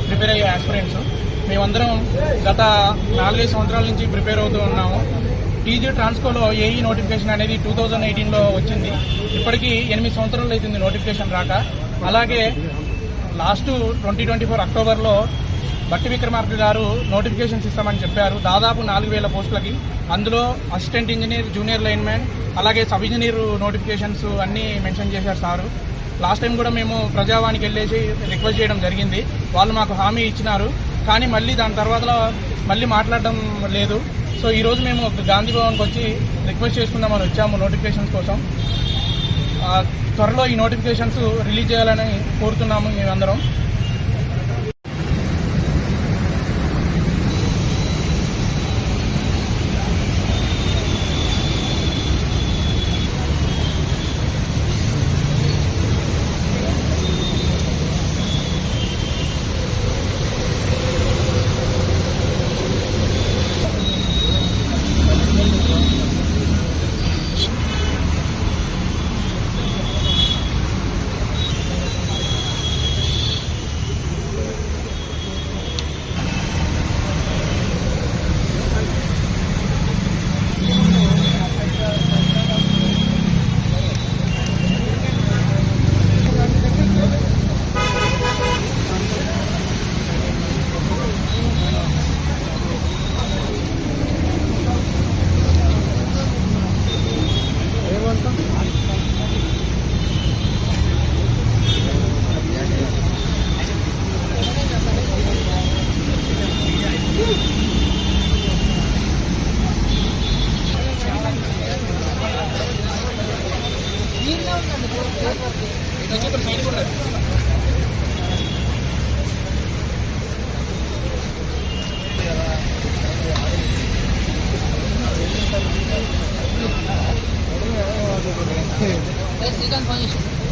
Prepare అయ్యే aspirants మేమందరం గత 4-5 సంవత్సరాల నుంచి ప్రిపేర్ అవుతూ ఉన్నాము. టీజీ ట్రాన్స్కోలో ఏఈ నోటిఫికేషన్ అనేది 2018లో వచ్చింది. ఇప్పటికీ 8 సంవత్సరాలు అవుతుంది నోటిఫికేషన్ రాక. అలాగే లాస్ట్ 2024 అక్టోబర్లో బట్టి విక్రమార్క గారు నోటిఫికేషన్స్ ఇస్తామని చెప్పారు. దాదాపు 4000 పోస్టులకి. అందులో అసిస్టెంట్ ఇంజనీర్, జూనియర్ లైన్మ్యాన్, అలాగే సబ్ ఇంజనీర్ నోటిఫికేషన్స్ అన్నీ మెన్షన్ చేశారు సారు. లాస్ట్ టైం కూడా మేము ప్రజావానికి వెళ్ళేసి రిక్వెస్ట్ చేయడం జరిగింది. వాళ్ళు మాకు హామీ ఇచ్చినారు, కానీ మళ్ళీ దాని తర్వాత మళ్ళీ మాట్లాడడం లేదు. సో ఈరోజు మేము గాంధీ భవన్కి వచ్చి రిక్వెస్ట్ చేసుకుందామని వచ్చాము నోటిఫికేషన్స్ కోసం. త్వరలో ఈ నోటిఫికేషన్స్ రిలీజ్ చేయాలని కోరుతున్నాము మేమందరం. Strikan pangisi.